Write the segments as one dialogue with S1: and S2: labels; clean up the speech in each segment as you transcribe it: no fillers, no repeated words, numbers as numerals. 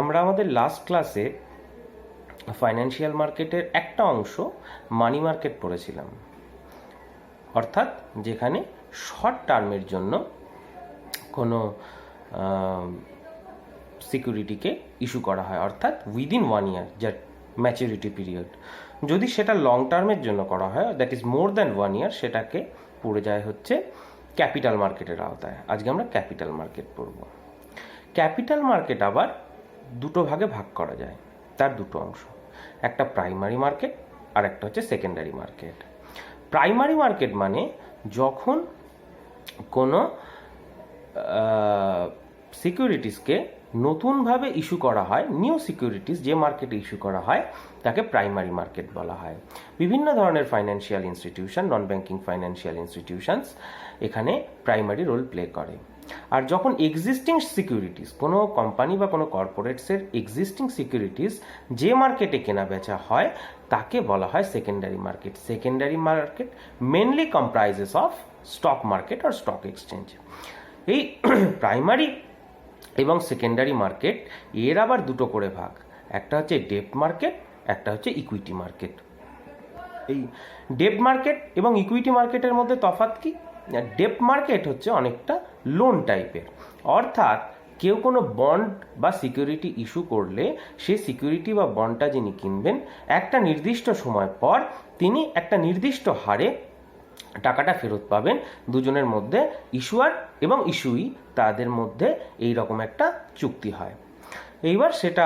S1: আমরা আমাদের লাস্ট ক্লাসে ফাইন্যান্সিয়াল মার্কেটের একটা অংশ মানি মার্কেট পড়েছিলাম, অর্থাৎ যেখানে শর্ট টার্মের জন্য কোনো সিকিউরিটিকে ইস্যু করা হয়, অর্থাৎ উইদিন 1 ইয়ার, যার ম্যাচুরিটি পিরিয়ড। যদি সেটা লং টার্মের জন্য করা হয়, দ্যাট ইজ মোর দ্যান 1 ইয়ার, সেটাকে পড়ে যায় হচ্ছে ক্যাপিটাল মার্কেটের আওতায়। আজকে আমরা ক্যাপিটাল মার্কেট পড়ব। ক্যাপিটাল মার্কেট আবার দুটো ভাগে ভাগ করা যায়, তার দুটো অংশ, একটা প্রাইমারি মার্কেট আর একটা হচ্ছে সেকেন্ডারি মার্কেট। প্রাইমারি মার্কেট মানে যখন কোনো সিকিউরিটিসকে নতুনভাবে ইস্যু করা হয়, নিউ সিকিউরিটিস যে মার্কেটে ইস্যু করা হয় তাকে প্রাইমারি মার্কেট বলা হয়। বিভিন্ন ধরনের financial institution, non banking financial institutions এখানে প্রাইমারি রোল প্লে করে। আর যখন এক্সিস্টিং সিকিউরিটিস, কোনো কোম্পানি বা কোনো কর্পোরেটসের এক্সিস্টিং সিকিউরিটিস যে মার্কেটে কেনা বেচা হয় তাকে বলা হয় secondary market. Secondary market mainly comprises of stock market আর স্টক এক্সচেঞ্জ। এই প্রাইমারি এবং সেকেন্ডারি মার্কেট এর আবার দুটো করে ভাগ, একটা হচ্ছে ডেপ্ট মার্কেট, একটা হচ্ছে ইকুইটি মার্কেট। এই ডেপ্ট মার্কেট এবং ইকুইটি মার্কেটের মধ্যে তফাৎ কি? ডেপ্ট মার্কেট হচ্ছে অনেকটা লোন টাইপের, অর্থাৎ কেউ কোনো বন্ড বা সিকিউরিটি ইস্যু করলে সেই সিকিউরিটি বা বন্ডটা যিনি কিনবেন একটা নির্দিষ্ট সময় পর তিনি একটা নির্দিষ্ট হারে টাকাটা ফেরত পাবেন। দুজনের মধ্যে, ইস্যুয়ার এবং ইস্যুই, তাদের মধ্যে এই রকম একটা চুক্তি হয়। এইবার সেটা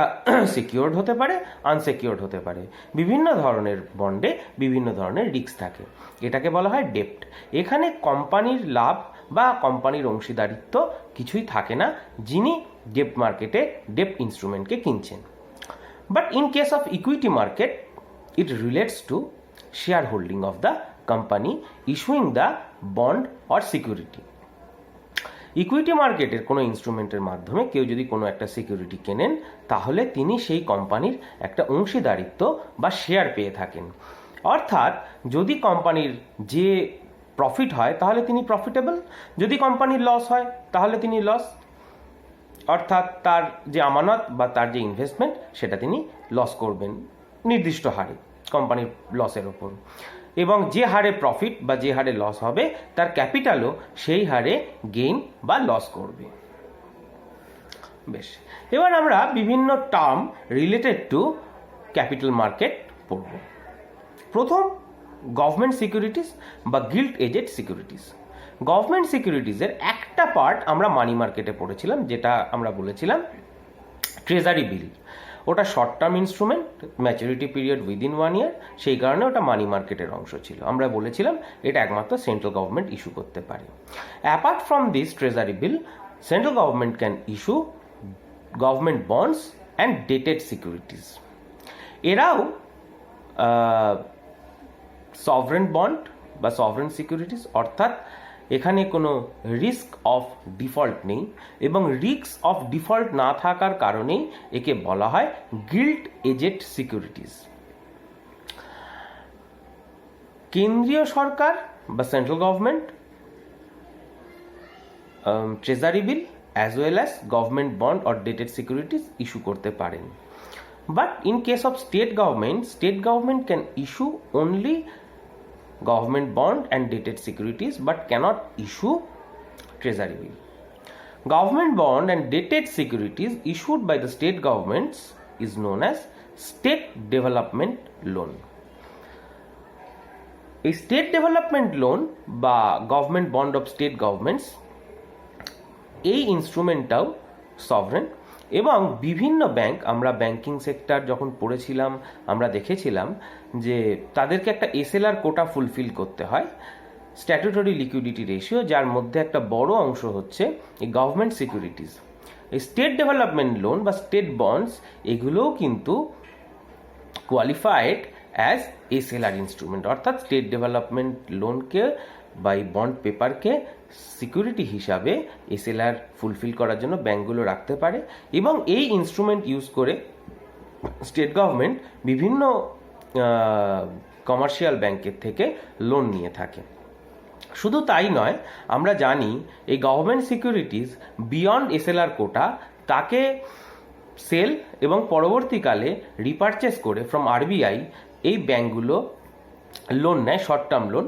S1: সিকিউরড হতে পারে, আনসিকিউরড হতে পারে। বিভিন্ন ধরনের বন্ডে বিভিন্ন ধরনের রিস্ক থাকে, এটাকে বলা হয় ডেপ্ট। এখানে কোম্পানির লাভ বা কোম্পানির অংশীদারিত্ব কিছুই থাকে না যিনি ডেপ্ট মার্কেটে ডেপ্ট ইনস্ট্রুমেন্টকে কিনছেন। But in case of equity market it relates to share holding of the company issuing the bond or security. Equity মার্কেটের কোনো ইনস্ট্রুমেন্টের মাধ্যমে কেউ যদি কোনো একটা সিকিউরিটি কেনেন তাহলে তিনি সেই কোম্পানির একটা অংশীদারিত্ব বা শেয়ার পেয়ে থাকেন। অর্থাৎ যদি কোম্পানির যে প্রফিট হয় তাহলে তিনি প্রফিটেবল, যদি কোম্পানির লস হয় তাহলে তিনি লস, অর্থাৎ তার যে আমানত বা তার যে ইনভেস্টমেন্ট সেটা তিনি লস করবেন নির্দিষ্ট হারে কোম্পানির লসের ওপর, এবং যে হারে প্রফিট বা যে হারে লস হবে তার ক্যাপিটালও সেই হারে গেইন বা লস করবে। বেশ, এবার আমরা বিভিন্ন term related to capital market পড়ব। প্রথম, গভর্নমেন্ট সিকিউরিটিস বা গিল্ট এজেড সিকিউরিটিস। গভর্নমেন্ট সিকিউরিটিসের একটা পার্ট আমরা মানি মার্কেটে পড়েছিলাম, যেটা আমরা বলেছিলাম ট্রেজারি বিল। ওটা short term instrument, maturity period within 1 ইয়ার, সেই কারণে ওটা মানি মার্কেটের অংশ ছিল। আমরা বলেছিলাম এটা একমাত্র সেন্ট্রাল গভর্নমেন্ট ইস্যু করতে পারে। Apart from this treasury bill, central government can issue government bonds and dated securities. এরাও সভরেন বন্ড বা সভরেন সিকিউরিটিস, অর্থাৎ এখানে কোনো রিস্ক অফ ডিফল্ট নেই, এবং রিস্ক অফ ডিফল্ট না থাকার কারণেই একে বলা হয় গিল্ট এজেড সিকিউরিটিস। কেন্দ্রীয় সরকার বা central government treasury bill as well as government bond or dated securities issue করতে পারেন। But in case of state government can issue only government bond and dated securities but cannot issue treasury bill. Government bond and dated securities issued by the state governments is known as state development loan. A state development loan বা government bond of state governments এই ইনস্ট্রুমেন্টটাও sovereign, এবং বিভিন্ন bank, আমরা banking sector যখন পড়েছিলাম আমরা দেখেছিলাম যে তাদেরকে একটা এসএলআর কোটা ফুলফিল করতে হয়, স্ট্যাটুটরি লিকুইডিটি রেশিও, যার মধ্যে একটা বড় অংশ হচ্ছে এই গভর্নমেন্ট সিকিউরিটিস। এই স্টেট ডেভেলপমেন্ট লোন বা স্টেট বন্ডস এগুলোও কিন্তু কোয়ালিফাইড অ্যাজ এসএলআর ইনস্ট্রুমেন্ট, অর্থাৎ স্টেট ডেভেলপমেন্ট লোনকে বা এই বন্ড পেপারকে সিকিউরিটি হিসাবে এসএলআর ফুলফিল করার জন্য ব্যাঙ্কগুলো রাখতে পারে, এবং এই ইনস্ট্রুমেন্ট ইউজ করে স্টেট গভর্নমেন্ট বিভিন্ন কমার্শিয়াল ব্যাংকের থেকে লোন নিয়ে থাকে। শুধু তাই নয়, আমরা জানি এই গভর্নমেন্ট সিকিউরিটিজ বিয়ন্ড এসএলআর কোটা তাকে সেল এবং পরবর্তীকালে রিপারচেস করে ফ্রম আরবিআই এই ব্যাঙ্কগুলো লোন নেয়, শর্ট টার্ম লোন,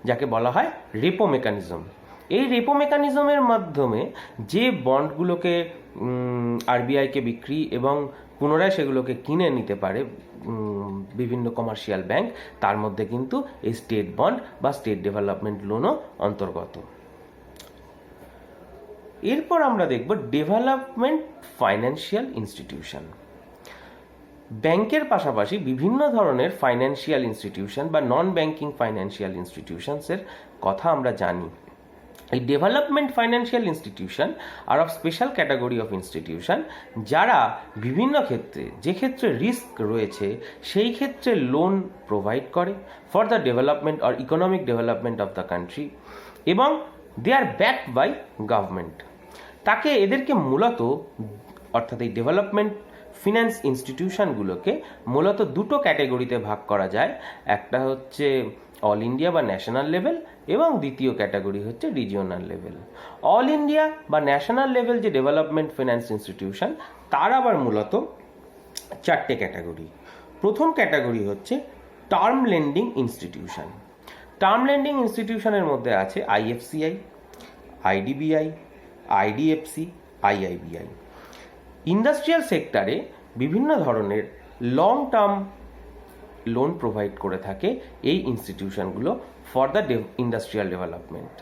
S1: যাকে বলা হয় রেপো মেকানিজম। এই রেপো মেকানিজমের মাধ্যমে যে বন্ডগুলোকে আরবিআইকে বিক্রি এবং পুনরায় সেগুলোকে কিনে নিতে পারে বিভিন্ন কমার্শিয়াল ব্যাংক, তার মধ্যে কিন্তু এই স্টেট বন্ড বা স্টেট ডেভেলপমেন্ট লোনও অন্তর্গত। এরপর আমরা দেখব ডেভেলপমেন্ট ফাইন্যান্সিয়াল ইনস্টিটিউশন। ব্যাংকের পাশাপাশি বিভিন্ন ধরনের ফাইন্যান্সিয়াল ইনস্টিটিউশন বা নন ব্যাংকিং ফাইন্যান্সিয়াল ইনস্টিটিউশনসের কথা আমরা জানি। এই ডেভেলপমেন্ট ফাইন্যান্সিয়াল ইনস্টিটিউশন আর of special category of institution, যারা বিভিন্ন ক্ষেত্রে, যে ক্ষেত্রে রিস্ক রয়েছে সেই ক্ষেত্রে লোন প্রোভাইড করে for the development or economic development of the country, এবং they are backed by government. এদেরকে মূলত, অর্থাৎ এই ডেভেলপমেন্ট ফিন্যান্স ইনস্টিটিউশনগুলোকে মূলত দুটো ক্যাটাগরিতে ভাগ করা যায়। একটা হচ্ছে অল ইন্ডিয়া বা ন্যাশনাল লেভেল, এবং দ্বিতীয় ক্যাটাগরি হচ্ছে রিজিওনাল লেভেল। অল ইন্ডিয়া বা ন্যাশনাল লেভেল যে ডেভেলপমেন্ট ফিন্যান্স ইনস্টিটিউশন, তার আবার মূলত চারটে ক্যাটাগরি। প্রথম ক্যাটাগরি হচ্ছে term lending institution. Term lending ইনস্টিটিউশনের মধ্যে আছে IFCI, IDBI, IDFC, IIBI. Industrial সেক্টরে বিভিন্ন ধরনের লং টার্ম লোন প্রোভাইড করে থাকে এই ইনস্টিটিউশনগুলো ফর দ্য ইন্ডাস্ট্রিয়াল ডেভেলপমেন্ট।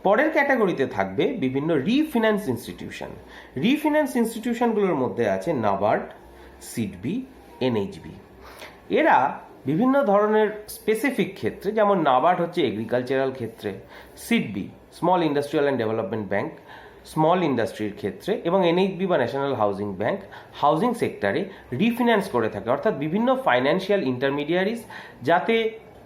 S1: পরের ক্যাটাগরিতে থাকবে বিভিন্ন রিফিন্যান্স ইনস্টিটিউশন। রিফিন্যান্স ইনস্টিটিউশনগুলোর মধ্যে আছে নাবার্ড, সিডবি, এনএইচবি। এরা বিভিন্ন ধরনের স্পেসিফিক ক্ষেত্রে, যেমন নাবার্ড হচ্ছে এগ্রিকালচারাল ক্ষেত্রে, SIDBI small industrial and development bank small ইন্ডাস্ট্রির ক্ষেত্রে, এবং এনএইচবি বা ন্যাশনাল হাউজিং ব্যাংক হাউজিং সেক্টরে রিফিন্যান্স করে থাকে। অর্থাৎ বিভিন্ন ফাইন্যান্সিয়াল ইন্টারমিডিয়ারিজ যাতে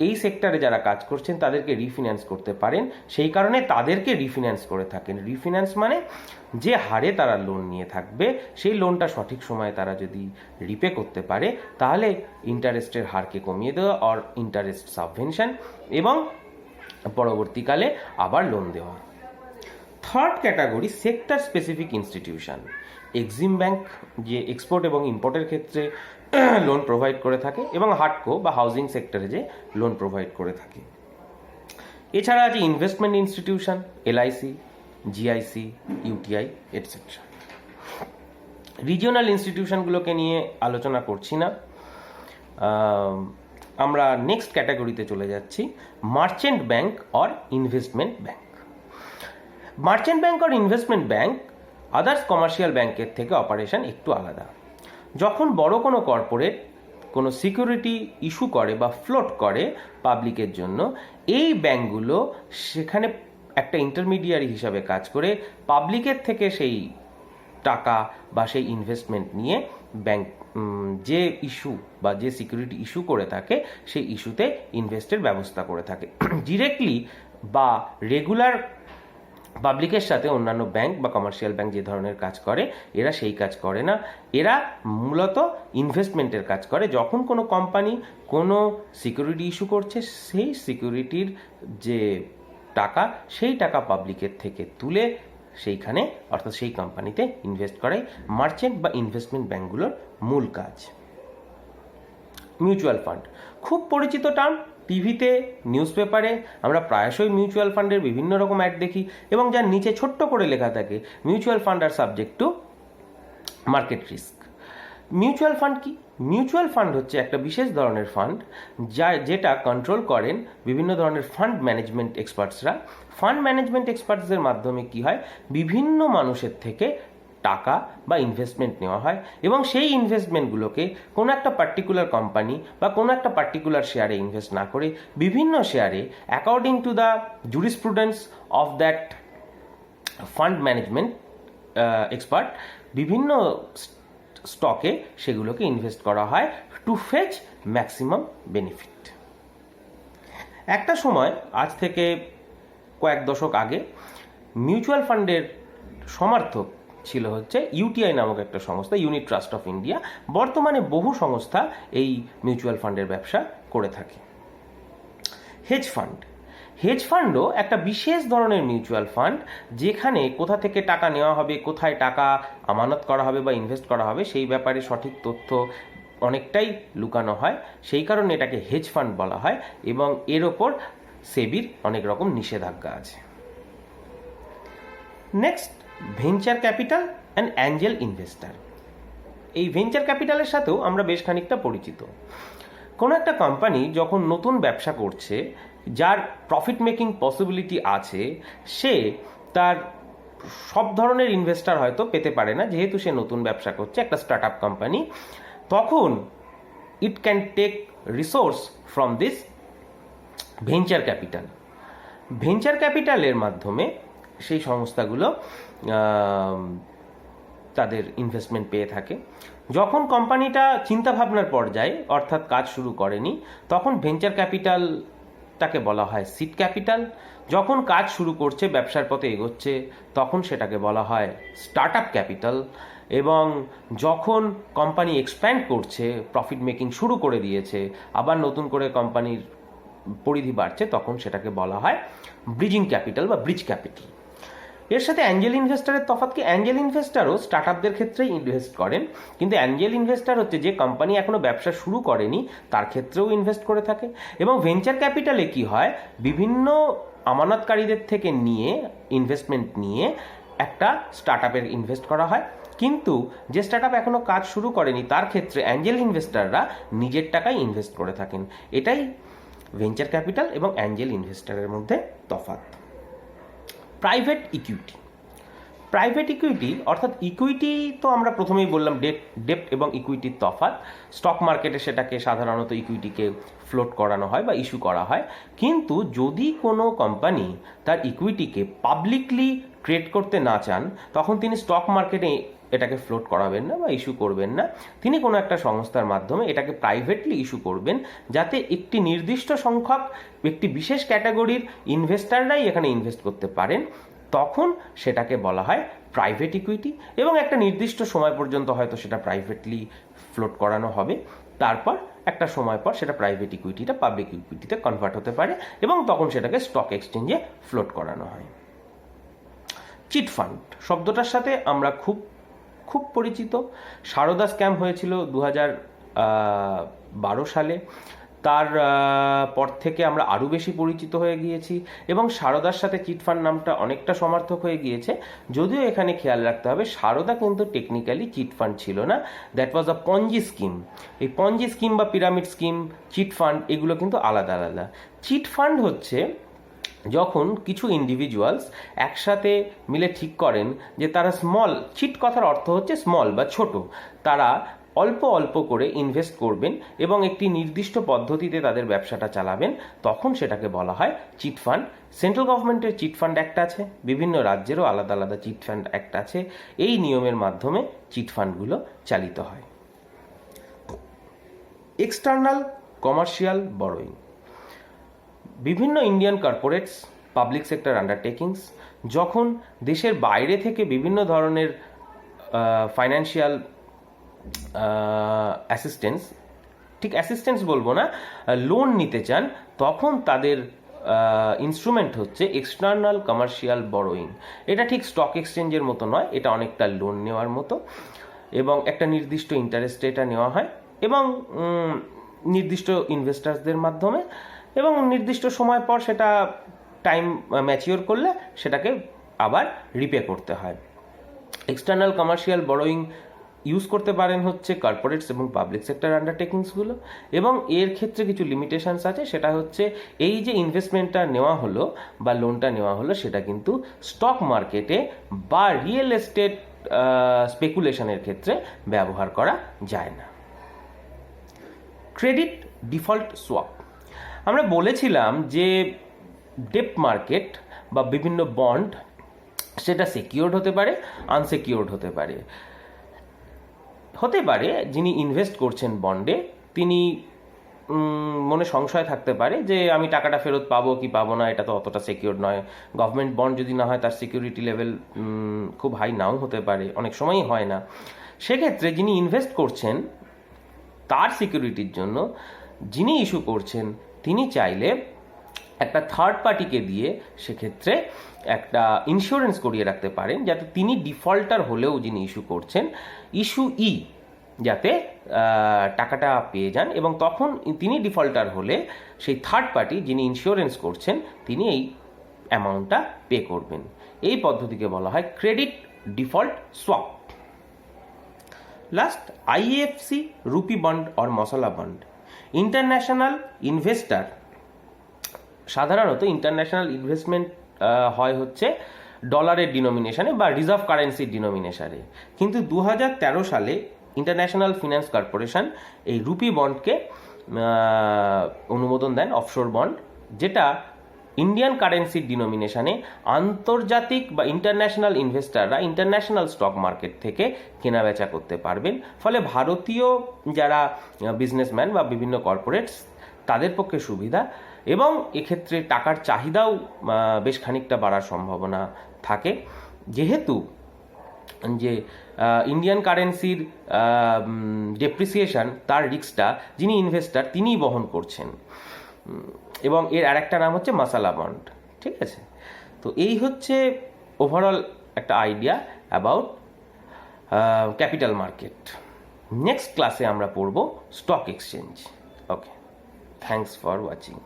S1: এই সেক্টরে যারা কাজ করছেন তাদেরকে রিফিন্যান্স করতে পারেন, সেই কারণে তাদেরকে রিফিন্যান্স করে থাকেন। রিফিন্যান্স মানে যে হারে তারা লোন নিয়ে থাকবে, সেই লোনটা সঠিক সময়ে তারা যদি রিপে করতে পারে, তাহলে ইন্টারেস্টের হারকে কমিয়ে দেওয়া অর ইন্টারেস্ট সাবভেনশন, এবং পরবর্তীকালে আবার লোন দেওয়া। Third category sector specific institution. Exim bank যে এক্সপোর্ট এবং ইম্পোর্টের ক্ষেত্রে লোন প্রোভাইড করে থাকে, এবং হাটকো বা হাউজিং সেক্টরে যে লোন প্রোভাইড করে থাকে। এছাড়া আছে investment institution, LIC, GIC, UTI etcetera. Regional ইনস্টিটিউশনগুলোকে নিয়ে আলোচনা করছি না। আমরা নেক্সট ক্যাটাগরিতে চলে যাচ্ছি, merchant bank or investment bank. Merchant bank আর ইনভেস্টমেন্ট ব্যাংক আদার্স কমার্শিয়াল ব্যাংকের থেকে অপারেশন একটু আলাদা। যখন বড় কোনো কর্পোরেট কোনো সিকিউরিটি ইস্যু করে বা ফ্লোট করে পাবলিকের জন্য, এই ব্যাংকগুলো সেখানে একটা ইন্টারমিডিয়ারি হিসাবে কাজ করে পাবলিকের থেকে সেই টাকা বা সেই ইনভেস্টমেন্ট নিয়ে ব্যাংক যে ইস্যু বা যে সিকিউরিটি ইস্যু করে থাকে সেই ইস্যুতে ইনভেস্টের ব্যবস্থা করে থাকে। ডিরেক্টলি বা রেগুলার পাবলিকের সাথে অন্যান্য ব্যাংক বা কমার্শিয়াল ব্যাংক যে ধরনের কাজ করে, এরা সেই কাজ করে না। এরা মূলত ইনভেস্টমেন্টের কাজ করে। যখন কোনো কোম্পানি কোনো সিকিউরিটি ইস্যু করছে, সেই সিকিউরিটির যে টাকা, সেই টাকা পাবলিকের থেকে তুলে সেইখানে, অর্থাৎ সেই কোম্পানিতে ইনভেস্ট করাই মার্চেন্ট বা ইনভেস্টমেন্ট ব্যাংকগুলোর মূল কাজ। মিউচুয়াল ফান্ড খুব পরিচিত টার্ম। টিভিতে, নিউজ পেপারে আমরা প্রায়শই মিউচুয়াল ফান্ডের বিভিন্ন রকম অ্যাড দেখি, এবং যার নিচে ছোট্ট করে লেখা থাকে মিউচুয়াল ফান্ড আর subject to market risk. Mutual fund কি? মিউচুয়াল ফান্ড হচ্ছে একটা বিশেষ ধরনের ফান্ড যেটা কন্ট্রোল করেন বিভিন্ন ধরনের ফান্ড ম্যানেজমেন্ট এক্সপার্টসরা। ফান্ড ম্যানেজমেন্ট এক্সপার্টসদের মাধ্যমে কি হয়, বিভিন্ন মানুষের থেকে টাকা বা ইনভেস্টমেন্ট নেওয়া হয়, এবং সেই ইনভেস্টমেন্টগুলোকে কোনো একটা পার্টিকুলার কোম্পানি বা কোনো একটা পার্টিকুলার শেয়ারে ইনভেস্ট না করে বিভিন্ন শেয়ারে according to the jurisprudence of that fund management expert বিভিন্ন স্টকে সেগুলোকে ইনভেস্ট করা হয় টু ফেচ ম্যাক্সিমাম বেনিফিট। একটা সময়, আজ থেকে কয়েক দশক আগে, মিউচুয়াল ফান্ডের সমার্থক ছিল হচ্ছে ইউটিআই নামক একটা সংস্থা, ইউনিট ট্রাস্ট অফ ইন্ডিয়া। বর্তমানে বহু সংস্থা এই মিউচুয়াল ফান্ডের ব্যবসা করে থাকে। Hedge fund. হেজ ফান্ডও একটা বিশেষ ধরনের মিউচুয়াল ফান্ড, যেখানে কোথা থেকে টাকা নেওয়া হবে, কোথায় টাকা আমানত করা হবে বা ইনভেস্ট করা হবে সেই ব্যাপারে সঠিক তথ্য অনেকটাই লুকানো হয়, সেই কারণে এটাকে হেজ ফান্ড বলা হয় এবং এর ওপর সেবির অনেক রকম নিষেধাজ্ঞা আছে। Next, venture capital and Angel investor. এই ভেঞ্চার ক্যাপিটালের সাথেও আমরা বেশ খানিকটা পরিচিত। কোনো একটা কোম্পানি যখন নতুন ব্যবসা করছে, যার প্রফিট মেকিং পসিবিলিটি আছে, সে তার সব ধরনের ইনভেস্টার হয়তো পেতে পারে না, যেহেতু সে নতুন ব্যবসা করছে, একটা স্টার্ট আপ কোম্পানি, তখন it can take resource from this venture capital. Venture ক্যাপিটালের মাধ্যমে সেই সংস্থাগুলো তাদের ইনভেস্টমেন্ট পেয়ে থাকে। যখন কোম্পানিটা চিন্তাভাবনার পর্যায়ে অর্থাৎ কাজ শুরু করেনি, তখন ভেঞ্চার ক্যাপিটালটাকে বলা হয় সিড ক্যাপিটাল। যখন কাজ শুরু করছে, ব্যবসার পথে এগোচ্ছে, তখন সেটাকে বলা হয় স্টার্ট আপ ক্যাপিটাল। এবং যখন কোম্পানি এক্সপ্যান্ড করছে, প্রফিট মেকিং শুরু করে দিয়েছে, আবার নতুন করে কোম্পানির পরিধি বাড়ছে, তখন সেটাকে বলা হয় ব্রিজিং ক্যাপিটাল বা ব্রিজ ক্যাপিটাল। এর সাথে অ্যাঞ্জেল ইনভেস্টারের তফাৎ কি? অ্যাঞ্জেল ইনভেস্টারও স্টার্ট আপদের ক্ষেত্রেই ইনভেস্ট করেন, কিন্তু অ্যাঞ্জেল ইনভেস্টার হচ্ছে যে কোম্পানি এখনো ব্যবসা শুরু করেনি তার ক্ষেত্রেও ইনভেস্ট করে থাকে। এবং ভেঞ্চার ক্যাপিটালে কি হয়, বিভিন্ন আমানতকারীদের থেকে নিয়ে ইনভেস্টমেন্ট নিয়ে একটা স্টার্ট আপের ইনভেস্ট করা হয়, কিন্তু যে স্টার্ট আপ এখনো কাজ শুরু করেনি তার ক্ষেত্রে অ্যাঞ্জেল ইনভেস্টাররা নিজের টাকায় ইনভেস্ট করে থাকেন। এটাই ভেঞ্চার ক্যাপিটাল এবং অ্যাঞ্জেল ইনভেস্টারের মধ্যে তফাৎ। Private equity. প্রাইভেট ইকুইটি অর্থাৎ ইকুইটি তো আমরা প্রথমেই বললাম ডেপ্ট এবং ইকুইটির তফাৎ। স্টক মার্কেটে সেটাকে সাধারণত ইকুইটিকে ফ্লোট করানো হয় বা ইস্যু করা হয়, কিন্তু যদি কোনো কোম্পানি তার ইকুইটিকে পাবলিকলি ট্রেড করতে না চান, তখন তিনি স্টক মার্কেটে এটাকে ফ্লোট করাবেন না বা ইস্যু করবেন না। তিনি কোনো একটা সংস্থার মাধ্যমে এটাকে প্রাইভেটলি ইস্যু করবেন, যাতে একটি নির্দিষ্ট সংখ্যক একটি বিশেষ ক্যাটাগরির ইনভেস্টাররাই এখানে ইনভেস্ট করতে পারেন। তখন সেটাকে বলা হয় প্রাইভেট ইকুইটি এবং একটা নির্দিষ্ট সময় পর্যন্ত হয়তো সেটা প্রাইভেটলি ফ্লোট করানো হবে। তারপর একটা সময় পর সেটা প্রাইভেট ইকুইটিটা পাবলিক ইকুইটিতে কনভার্ট হতে পারে এবং তখন সেটাকে স্টক এক্সচেঞ্জে ফ্লোট করানো হয়। চিট ফান্ড শব্দটার সাথে আমরা খুব পরিচিত। সারদা স্ক্যাম হয়েছিল 2012 সালে। তার পর থেকে আমরা আরও বেশি পরিচিত হয়ে গিয়েছি এবং সারদার সাথে চিটফান্ড নামটা অনেকটা সমার্থক হয়ে গিয়েছে। যদিও এখানে খেয়াল রাখতে হবে, সারদা কিন্তু টেকনিক্যালি চিটফান্ড ছিল না, দ্যাট ওয়াজ আ পঞ্জি স্কিম। এই পঞ্জি স্কিম বা পিরামিড স্কিম, চিটফান্ড, এগুলো কিন্তু আলাদা আলাদা। চিটফান্ড হচ্ছে যখন কিছু ইন্ডিভিজুয়ালস একসাথে মিলে ঠিক করেন যে তারা স্মল, চিট কথার অর্থ হচ্ছে স্মল বা ছোট, তারা অল্প অল্প করে ইনভেস্ট করবেন এবং একটি নির্দিষ্ট পদ্ধতিতে তাদের ব্যবসাটা চালাবেন, তখন সেটাকে বলা হয় চিটফান্ড। সেন্ট্রাল গভর্নমেন্টের চিটফান্ড অ্যাক্ট আছে, বিভিন্ন রাজ্যেরও আলাদা আলাদা চিটফান্ড অ্যাক্ট আছে। এই নিয়মের মাধ্যমে চিটফান্ডগুলো চালিত হয়। External commercial borrowing. বিভিন্ন Indian corporates, public sector undertakings যখন দেশের বাইরে থেকে বিভিন্ন ধরনের ফাইন্যান্সিয়াল অ্যাসিস্ট্যান্স, ঠিক অ্যাসিস্ট্যান্স বলবো না, লোন নিতে চান, তখন তাদের ইনস্ট্রুমেন্ট হচ্ছে এক্সটার্নাল কমার্শিয়াল বরোয়িং। এটা ঠিক স্টক এক্সচেঞ্জের মতো নয়, এটা অনেকটা লোন নেওয়ার মতো এবং একটা নির্দিষ্ট ইন্টারেস্টে এটা নেওয়া হয় এবং নির্দিষ্ট ইনভেস্টার্সদের মাধ্যমে, এবং নির্দিষ্ট সময় পর সেটা টাইম ম্যাচিওর করলে সেটাকে আবার রিপে করতে হয়। এক্সটার্নাল কমার্শিয়াল বরোয়িং ইউজ করতে পারেন হচ্ছে কর্পোরেটস এবং পাবলিক সেক্টর আন্ডারটেকিংসগুলো, এবং এর ক্ষেত্রে কিছু লিমিটেশনস আছে। সেটা হচ্ছে এই যে ইনভেস্টমেন্টটা নেওয়া হলো বা লোনটা নেওয়া হলো, সেটা কিন্তু স্টক মার্কেটে বা রিয়েল এস্টেট স্পেকুলেশনের ক্ষেত্রে ব্যবহার করা যায় না। Credit default swap. আমরা বলেছিলাম যে ডেপ্ট মার্কেট বা বিভিন্ন বন্ড, সেটা সিকিউরড হতে পারে, আনসিকিউরড হতে পারে। যিনি ইনভেস্ট করছেন বন্ডে, তিনি মনে সংশয় থাকতে পারে যে আমি টাকাটা ফেরত পাবো কি পাবো না, এটা তো অতটা সিকিউরড নয়। গভর্নমেন্ট বন্ড যদি না হয়, তার সিকিউরিটি লেভেল খুব হাই নাও হতে পারে, অনেক সময়ই হয় না। সেক্ষেত্রে যিনি ইনভেস্ট করছেন তার সিকিউরিটির জন্য যিনি ইস্যু করছেন, তিনি চাইলে একটা থার্ড পার্টিকে দিয়ে সেক্ষেত্রে একটা ইন্স্যুরেন্স করিয়ে রাখতে পারেন, যাতে তিনি ডিফল্টার হলেও যিনি ইস্যু করছেন, ইস্যুই যাতে টাকাটা পেয়ে যান, এবং তখন তিনি ডিফল্টার হলে সেই থার্ড পার্টি যিনি ইন্স্যুরেন্স করছেন তিনি এই অ্যামাউন্টটা পে করবেন। এই পদ্ধতিকে বলা হয় credit default swap. Last, IFC, rupee bond or masala bond. International investor, সাধারণত ইন্টারন্যাশনাল ইনভেস্টমেন্ট হয় হচ্ছে ডলারের ডিনোমিনেশনে বা রিজার্ভ কারেন্সির ডিনোমিনেশনে, কিন্তু 2013 সালে ইন্টারন্যাশনাল ফিন্যান্স কর্পোরেশন এই রুপি বন্ডকে অনুমোদন দেন, অফশোর বন্ড, যেটা ইন্ডিয়ান কারেন্সির ডিনোমিনেশনে আন্তর্জাতিক বা ইন্টারন্যাশনাল ইনভেস্টাররা ইন্টারন্যাশনাল স্টক মার্কেট থেকে কেনাবেচা করতে পারবেন। ফলে ভারতীয় যারা বিজনেসম্যান বা বিভিন্ন কর্পোরেটস তাদের পক্ষে সুবিধা, এবং এক্ষেত্রে টাকার চাহিদাও বেশ খানিকটা বাড়ার সম্ভাবনা থাকে, যেহেতু যে ইন্ডিয়ান কারেন্সির ডেপ্রিসিয়েশন তার রিস্কটা যিনি ইনভেস্টার তিনিই বহন করছেন। এবং এর আরেকটা নাম হচ্ছে মাসালা বন্ড। ঠিক আছে, তো এই হচ্ছে ওভারঅল একটা idea about capital market. Next ক্লাসে আমরা পড়ব stock exchange. Okay, thanks for watching.